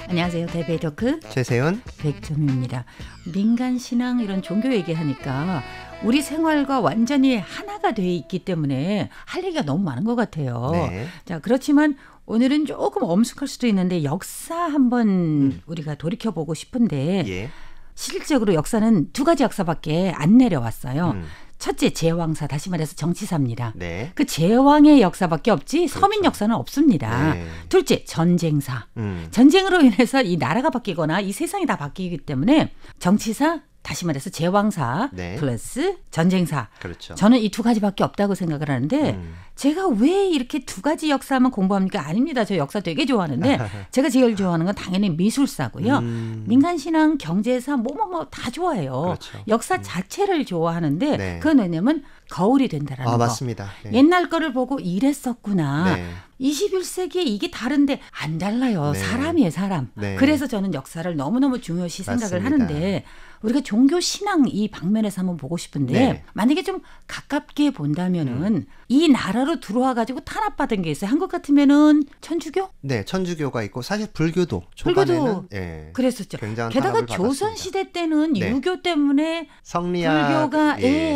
안녕하세요. 대베이 토크 최세훈 백점입니다. 민간신앙 이런 종교 얘기하니까 우리 생활과 완전히 하나가 돼 있기 때문에 할 얘기가 너무 많은 것 같아요. 네. 자, 그렇지만 오늘은 조금 엄숙할 수도 있는데 역사 한번 우리가 돌이켜보고 싶은데 예. 실질적으로 역사는 두 가지 역사밖에 안 내려왔어요. 첫째 제왕사, 다시 말해서 정치사입니다. 네. 그 제왕의 역사밖에 없지 서민 그렇죠. 역사는 없습니다. 네. 둘째 전쟁사. 전쟁으로 인해서 이 나라가 바뀌거나 이 세상이 다 바뀌기 때문에 정치사, 다시 말해서 제왕사 네. 플러스 전쟁사. 그렇죠. 저는 이 두 가지밖에 없다고 생각을 하는데 제가 왜 이렇게 두 가지 역사만 공부합니까? 아닙니다. 저 역사 되게 좋아하는데 제가 제일 좋아하는 건 당연히 미술사고요. 민간신앙, 경제사 뭐뭐뭐 다 좋아해요. 그렇죠. 역사 자체를 좋아하는데 네. 그건 왜냐면 거울이 된다라는 거. 맞습니다. 네. 옛날 거를 보고 이랬었구나. 네. 21세기에 이게 다른데 안 달라요. 네. 사람이에요, 사람. 네. 그래서 저는 역사를 너무너무 중요시 생각을 맞습니다. 하는데 우리가 종교 신앙 이 방면에서 한번 보고 싶은데 네. 만약에 좀 가깝게 본다면은 이 나라로 들어와 가지고 탄압받은 게 있어요. 한국 같으면은 천주교? 네, 천주교가 있고 사실 불교도 초반에는 불교도 예, 그랬었죠. 굉장한 게다가 탄압을 조선 받았습니다. 시대 때는 네. 유교 때문에 성리학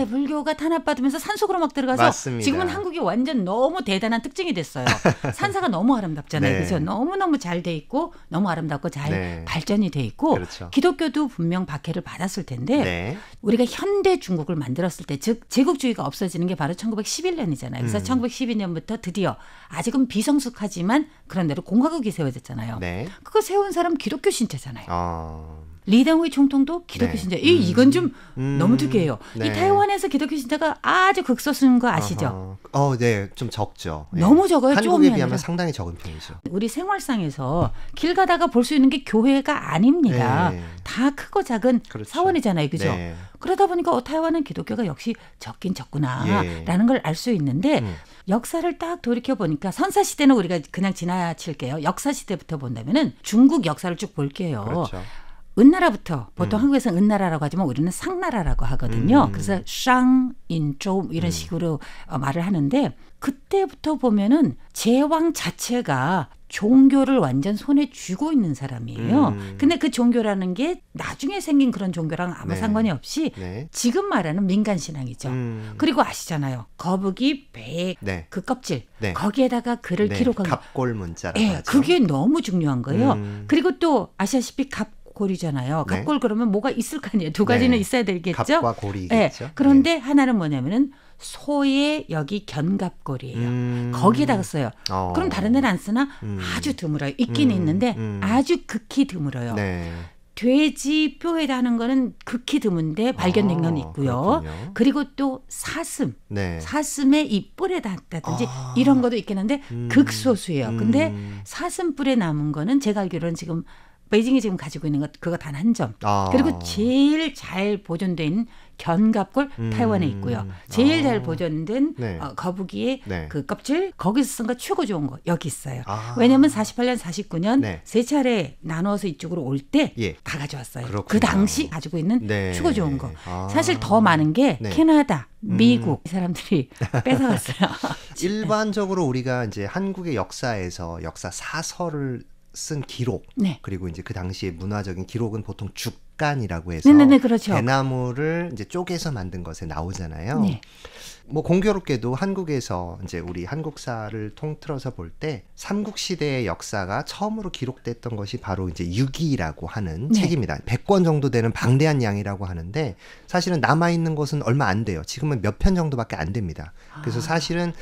불교가 탄압받으면서 산속으로 막 들어가서 맞습니다. 지금은 한국이 완전 너무 대단한 특징이 됐어요. 산사가 너무 아름답잖아요. 네. 그래서 너무너무 잘 돼 있고 너무 아름답고 잘 네. 발전이 돼 있고 그렇죠. 기독교도 분명 박해를 받았을 텐데 네. 우리가 현대 중국을 만들었을 때 즉 제국주의가 없어지는 게 바로 1911년이잖아요. 그래서 1912년부터 드디어 아직은 비성숙하지만 그런 대로 공화국이 세워졌잖아요. 네. 그거 세운 사람 기독교 신자잖아요. 어. 리당후이 총통도 기독교 네. 신자. 이건 좀 너무 특이해요. 네. 이 타이완에서 기독교 신자가 아주 극소수인 거 아시죠? 네, 좀 적죠. 예. 너무 적어요. 한국에 조금이 비하면 아니라. 상당히 적은 편이죠. 우리 생활상에서 길 가다가 볼 수 있는 게 교회가 아닙니다. 네. 다 크고 작은 그렇죠. 사원이잖아요. 그죠? 네. 그러다 보니까 타이완은 기독교가 역시 적긴 적구나라는 예. 걸 알 수 있는데 역사를 딱 돌이켜보니까 선사시대는 우리가 그냥 지나칠게요. 역사시대부터 본다면은 중국 역사를 쭉 볼게요. 그렇죠. 은나라부터 보통 한국에서는 은나라라고 하지만 우리는 상나라라고 하거든요. 그래서 샹, 인조 이런 식으로 말을 하는데 그때부터 보면은 제왕 자체가 종교를 완전 손에 쥐고 있는 사람이에요. 근데 그 종교라는 게 나중에 생긴 그런 종교랑 아무 네. 상관이 없이 네. 지금 말하는 민간신앙이죠. 그리고 아시잖아요. 거북이, 배, 네. 그 껍질 네. 거기에다가 글을 네. 기록한 거. 갑골 문자라고 예, 하죠. 그게 너무 중요한 거예요. 그리고 또 아시다시피 갑골이잖아요. 네. 갑골 그러면 뭐가 있을 거 아니에요. 두 가지는 네. 있어야 되겠죠. 갑과 골이겠죠. 예, 그런데 하나는 뭐냐면은 소의 여기 견갑골이에요. 거기에다가 써요. 그럼 다른 데는 안 쓰나? 아주 드물어요. 있긴 있는데 아주 극히 드물어요. 네. 돼지 뼈에다 하는 거는 극히 드문데 발견된 건 있고요. 그렇군요. 그리고 또 사슴. 네. 사슴의 이 뿔에다 한다든지 이런 것도 있긴 한데 극소수예요. 근데 사슴 뿔에 남은 거는 제가 알기로는 지금 베이징이 지금 가지고 있는 것 그거 단 한 점. 그리고 제일 잘 보존된 견갑골 타이완에 있고요. 제일 잘 보존된 네. 거북이의 네. 그 껍질 거기서 쓴 거 최고 좋은 거 여기 있어요. 아. 왜냐하면 48년, 49년 네. 세 차례 나눠서 이쪽으로 올 때 다 예. 가져왔어요. 그렇군요. 그 당시 가지고 있는 네. 최고 좋은 거. 아. 사실 더 많은 게 네. 캐나다, 미국 이 사람들이 뺏어갔어요. 일반적으로 우리가 이제 한국의 역사에서 역사 사설을 쓴 기록 네. 그리고 이제 그 당시의 문화적인 기록은 보통 죽간이라고 해서 네네네, 그렇죠. 대나무를 이제 쪼개서 만든 것에 나오잖아요. 네. 뭐 공교롭게도 한국에서 이제 우리 한국사를 통틀어서 볼 때 삼국시대의 역사가 처음으로 기록됐던 것이 바로 이제 유기라고 하는 네. 책입니다. 100권 정도 되는 방대한 양이라고 하는데 사실은 남아있는 것은 얼마 안 돼요. 지금은 몇 편 정도밖에 안 됩니다. 그래서 사실은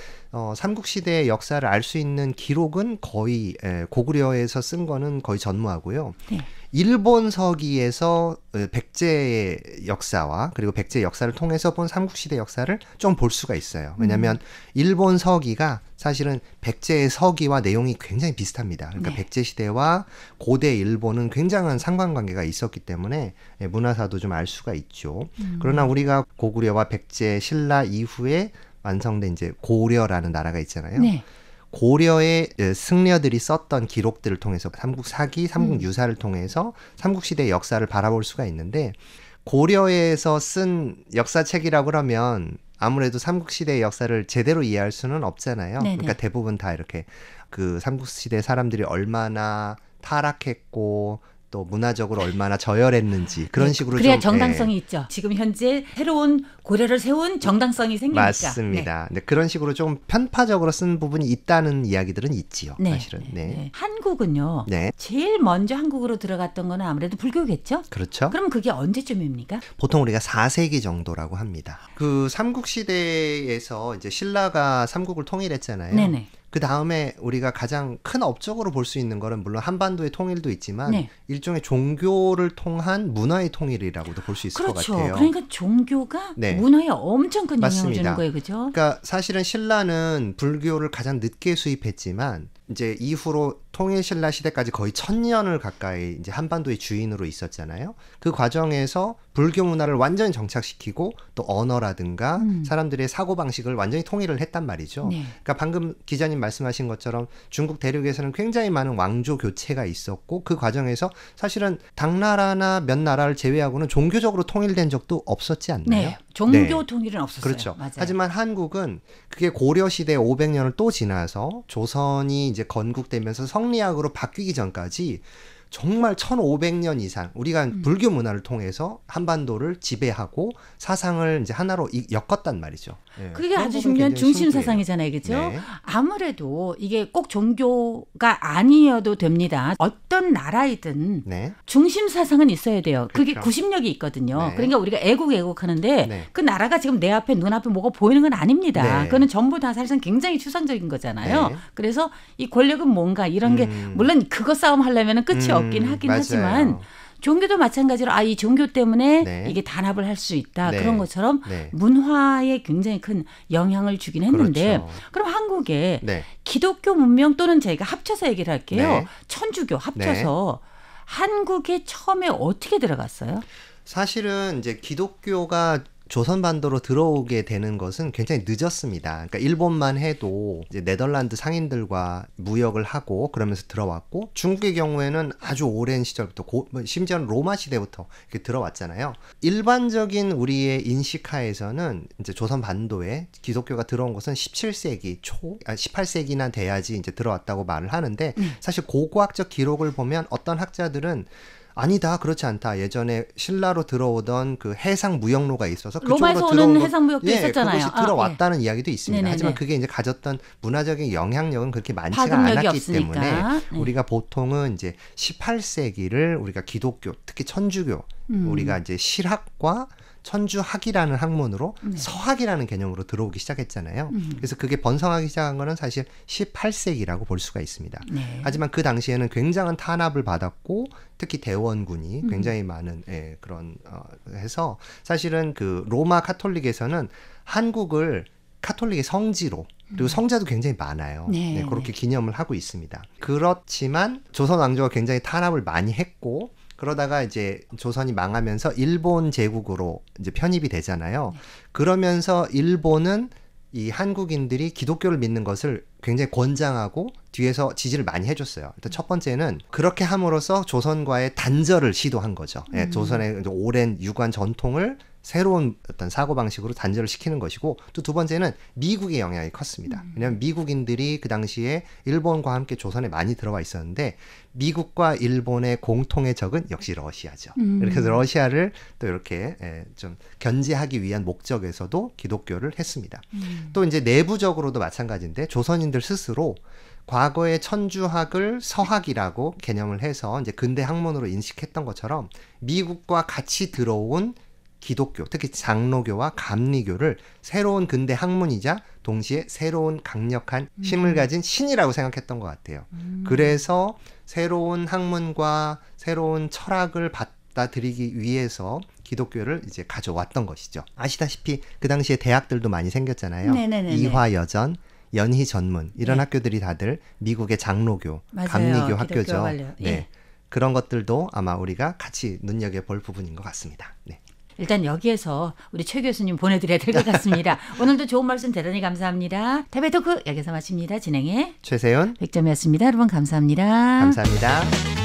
삼국시대의 역사를 알 수 있는 기록은 거의 고구려에서 쓴 거는 거의 전무하고요. 네. 일본 서기에서 백제의 역사와 그리고 백제의 역사를 통해서 본 삼국시대 역사를 좀 볼 수가 있어요. 왜냐하면 일본 서기가 사실은 백제의 서기와 내용이 굉장히 비슷합니다. 그러니까 네. 백제 시대와 고대 일본은 굉장한 상관관계가 있었기 때문에 문화사도 좀 알 수가 있죠. 그러나 우리가 고구려와 백제, 신라 이후에 완성된 이제 고려라는 나라가 있잖아요. 네. 고려의 승려들이 썼던 기록들을 통해서 삼국사기, 삼국유사를 통해서 삼국시대의 역사를 바라볼 수가 있는데 고려에서 쓴 역사책이라고 그러면 아무래도 삼국시대의 역사를 제대로 이해할 수는 없잖아요. 네네. 그러니까 대부분 다 이렇게 그 삼국시대 사람들이 얼마나 타락했고 또 문화적으로 얼마나 저열했는지 그런 식으로 그래야 좀 정당성이 있죠. 지금 현재 새로운 고려를 세운 정당성이 생기니까. 맞습니다. 네. 그런 식으로 좀 편파적으로 쓴 부분이 있다는 이야기들은 있지요. 네. 사실은. 네. 네. 한국은요. 네. 제일 먼저 한국으로 들어갔던 거는 아무래도 불교겠죠? 그렇죠. 그럼 그게 언제쯤입니까? 보통 우리가 4세기 정도라고 합니다. 그 삼국시대에서 이제 신라가 삼국을 통일했잖아요. 네네. 그 다음에 우리가 가장 큰 업적으로 볼 수 있는 거는 물론 한반도의 통일도 있지만 네. 일종의 종교를 통한 문화의 통일이라고도 볼 수 있을 그렇죠. 것 같아요. 그러니까 종교가 네. 문화에 엄청 큰 영향을 맞습니다. 주는 거예요. 그죠? 그러니까 사실은 신라는 불교를 가장 늦게 수입했지만 이제 이후로 통일신라 시대까지 거의 1000년을 가까이 이제 한반도의 주인으로 있었잖아요. 그 과정에서 불교 문화를 완전히 정착시키고 또 언어라든가 사람들의 사고방식을 완전히 통일을 했단 말이죠. 네. 그러니까 방금 기자님 말씀하신 것처럼 중국 대륙에서는 굉장히 많은 왕조 교체가 있었고 그 과정에서 사실은 당나라나 몇 나라를 제외하고는 종교적으로 통일된 적도 없었지 않나요? 네. 종교 네. 통일은 없었어요. 그렇죠. 맞아요. 하지만 한국은 그게 고려시대 500년을 또 지나서 조선이 이제 건국되면서 성리학으로 바뀌기 전까지 정말 1500년 이상 우리가 불교 문화를 통해서 한반도를 지배하고 사상을 이제 하나로 엮었단 말이죠. 네. 그게 아주 중요한 중심 사상이잖아요. 그죠? 네. 아무래도 이게 꼭 종교가 아니어도 됩니다. 어떤 나라이든 네. 중심 사상은 있어야 돼요. 그게 그렇죠. 구심력이 있거든요. 네. 그러니까 우리가 애국하는데 네. 그 나라가 지금 내 앞에 눈앞에 뭐가 보이는 건 아닙니다. 네. 그거는 전부 다 사실상 굉장히 추상적인 거잖아요. 네. 그래서 이 권력은 뭔가 이런 게 물론 그거 싸움 하려면 끝이 없긴 하긴 맞아요. 하지만 종교도 마찬가지로 이 종교 때문에 네. 이게 단합을 할 수 있다. 네. 그런 것처럼 네. 문화에 굉장히 큰 영향을 주긴 했는데 그렇죠. 그럼 한국에 네. 기독교 문명 또는 저희가 합쳐서 얘기를 할게요. 네. 천주교 합쳐서 한국에 처음에 어떻게 들어갔어요? 사실은 이제 기독교가 조선반도로 들어오게 되는 것은 굉장히 늦었습니다. 그러니까 일본만 해도 이제 네덜란드 상인들과 무역을 하고 그러면서 들어왔고 중국의 경우에는 아주 오랜 시절부터 심지어는 로마 시대부터 이렇게 들어왔잖아요. 일반적인 우리의 인식하에서는 이제 조선반도에 기독교가 들어온 것은 17세기 18세기나 돼야지 이제 들어왔다고 말을 하는데 사실 고고학적 기록을 보면 어떤 학자들은 아니다, 그렇지 않다. 예전에 신라로 들어오던 그 해상 무역로가 있어서 로마에서 오는 해상 무역도 있었잖아요. 그것이 들어왔다는 이야기도 있습니다. 네네네. 하지만 그게 이제 가졌던 문화적인 영향력은 그렇게 많지가 파급력이 않았기 없으니까. 때문에 네. 우리가 보통은 이제 18세기를 우리가 기독교, 특히 천주교, 우리가 이제 실학과 천주학이라는 학문으로 서학이라는 개념으로 들어오기 시작했잖아요. 그래서 그게 번성하기 시작한 거는 사실 18세기라고 볼 수가 있습니다. 네. 하지만 그 당시에는 굉장한 탄압을 받았고 특히 대원군이 굉장히 많은 그런 해서 사실은 그 로마 카톨릭에서는 한국을 카톨릭의 성지로 그리고 성자도 굉장히 많아요. 네, 네, 그렇게 기념을 하고 있습니다. 그렇지만 조선 왕조가 굉장히 탄압을 많이 했고 그러다가 이제 조선이 망하면서 일본 제국으로 이제 편입이 되잖아요. 그러면서 일본은 이 한국인들이 기독교를 믿는 것을 굉장히 권장하고 뒤에서 지지를 많이 해줬어요. 일단 첫 번째는 그렇게 함으로써 조선과의 단절을 시도한 거죠. 예, 조선의 오랜 유관 전통을 새로운 어떤 사고방식으로 단절을 시키는 것이고 또 두 번째는 미국의 영향이 컸습니다. 왜냐하면 미국인들이 그 당시에 일본과 함께 조선에 많이 들어와 있었는데 미국과 일본의 공통의 적은 역시 러시아죠. 그래서 러시아를 또 이렇게 좀 견제하기 위한 목적에서도 기독교를 했습니다. 또 이제 내부적으로도 마찬가지인데 조선인들 스스로 과거의 천주학을 서학이라고 개념을 해서 이제 근대 학문으로 인식했던 것처럼 미국과 같이 들어온 기독교, 특히 장로교와 감리교를 새로운 근대 학문이자 동시에 새로운 강력한 힘을 가진 신이라고 생각했던 것 같아요. 그래서 새로운 학문과 새로운 철학을 받아들이기 위해서 기독교를 이제 가져왔던 것이죠. 아시다시피 그 당시에 대학들도 많이 생겼잖아요. 네네네네. 이화여전, 연희전문 이런 네. 학교들이 다들 미국의 장로교, 맞아요. 감리교 기독교 학교죠. 관련. 예. 네. 그런 것들도 아마 우리가 같이 눈여겨볼 부분인 것 같습니다. 네. 일단 여기에서 우리 최 교수님 보내드려야 될 것 같습니다. 오늘도 좋은 말씀 대단히 감사합니다. 대배 토크 여기서 마칩니다. 진행해 최세윤 백점이었습니다. 여러분 감사합니다. 감사합니다.